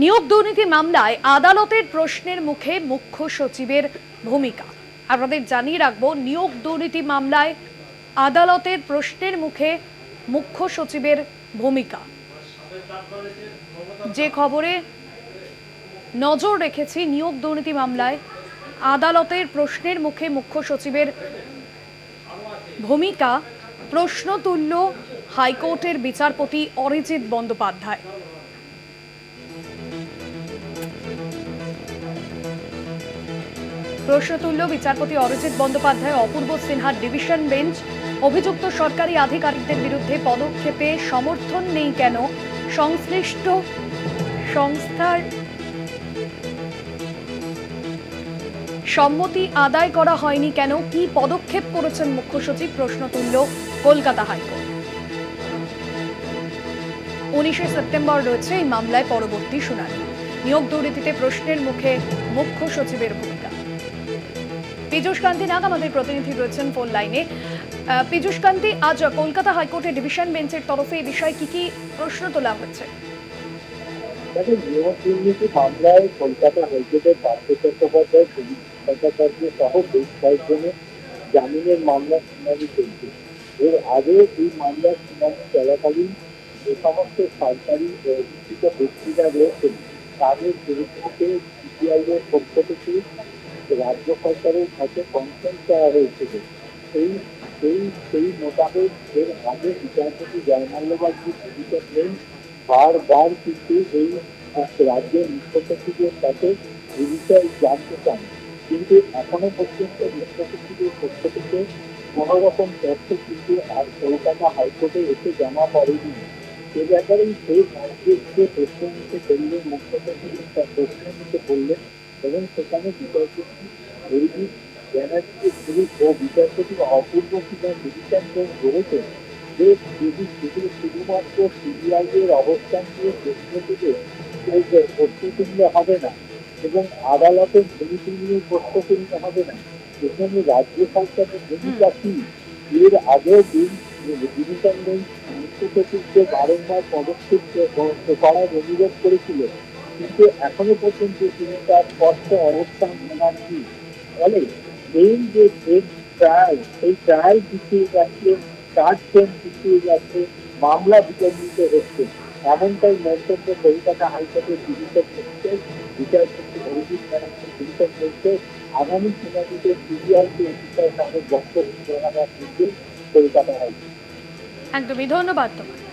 নিয়োগ দুর্নীতি মামলায় আদালতের প্রশ্নের মুখে মুখ্য সচিবের ভূমিকা। আপনাদের জানিয়ে রাখবো, নিয়োগ দুর্নীতি মামলায় আদালতের প্রশ্নের মুখে মুখ্য সচিবের ভূমিকা। যে খবরে নজর রেখেছি, নিয়োগ দুর্নীতি মামলায় আদালতের প্রশ্নের মুখে মুখ্য সচিবের ভূমিকা। প্রশ্ন তুলল হাইকোর্টের বিচারপতি অরিজিৎ বন্দ্যোপাধ্যায়। প্রশ্ন তুলল বিচারপতি অরিজিৎ বন্দ্যোপাধ্যায়। অপূর্ব সিনহার ডিভিশন বেঞ্চ অভিযুক্ত সরকারি আধিকারিকদের বিরুদ্ধে পদক্ষেপে সমর্থন নেই কেন, সংশ্লিষ্ট সংস্থার সম্মতি আদায় করা হয়নি কেন, কি পদক্ষেপ করেছেন মুখ্য সচিব, প্রশ্ন তুলল কলকাতা হাইকোর্ট। 19শে সেপ্টেম্বর রয়েছে এই মামলায় পরবর্তী শুনানি। নিয়োগ দুর্নীতিতে প্রশ্নের মুখে মুখ্য সচিবের ভূমিকা। পীযূষ কান্তি নাগ আমাদের প্রতিনিধি রয়েছেন ফোন লাইনে। পীযূষ কান্তি, আজ কলকাতা হাইকোর্টের ডিভিশন বেঞ্চের তরফে এই বিষয়ে কি প্রশ্ন তোলা হয়েছে? নিয়োগ দুর্নীতি মামলায় কলকাতা হাইকোর্টের পার্থ চট্টোপাধ্যায় সহ বেশ কয়েকজনের জামিনের মামলা শুনানি চলছে। এর আগে এই মামলার শুনানি চলাকালীন যে সমস্ত সরকারি শিক্ষিত ব্যক্তিরা রয়েছেন তাদের বিরুদ্ধে সিপিআই এর পক্ষ থেকে রাজ্য সরকারের কাছে কমপ্লেন চাওয়া হয়েছিল। সেই মোতাবেক এর আগে বিচারপতি জয়মাল্যবাদ ডিভিশন বেঞ্চ বারবার কিন্তু এই রাজ্যের মুখ্য সচিবের কাছে এই বিষয়ে জানতে চান, কিন্তু এখনো পর্যন্ত মুখ্য সচিবের পক্ষ থেকে কোন রকম তথ্য কিন্তু আর কলকাতা হাইকোর্টে এসে জমা পড়েনি। সে ব্যাপারেই সেই রাজ্যকে প্রশ্ন নিতে করলেন মুখ্য সচিব, তার প্রশ্ন নিতে বললেন এবং সেখানে বিচারপতি অরিজিৎ ব্যানার্জি ও বিচারপতি অপূর্ব সিনহার ডিভিশন বেঞ্চ বলেছেন যে যদি শুধুমাত্র সিবিআই এর অবস্থান নিয়ে প্রশ্ন তুলে প্রশ্ন তুললে হবে না এবং আদালতের ভূমিকা নিয়ে প্রশ্ন তুলতে হবে না, এখানে রাজ্য সরকারের ভূমিকা কি। এর আগেও ডিভিশন বেঞ্চ মুখ্য সচিবকে বারংবার পদক্ষেপ করার অনুরোধ করেছিল, কিন্তু এখনো পর্যন্ত তিনি তার স্পষ্ট অবস্থান জানাননি। ফলে এই যে ট্রায়াল, সেই ট্রায়াল পিছিয়ে যাচ্ছে, চার্জশিট পিছিয়ে যাচ্ছে, মামলা বিলম্বিত হচ্ছে, এমনটাই মন্তব্য কলকাতা হাইকোর্টের ডিভিশন বেঞ্চের বিচারপতি অরিজিৎ ব্যানার্জির ডিভিশন বেঞ্চে। আগামী শুনানিতে সিবিআইকে এই বিষয়ে তাদের বক্তব্য জানাবার নির্দেশ কলকাতা হাইকোর্ট। একদমই, ধন্যবাদ তোমার।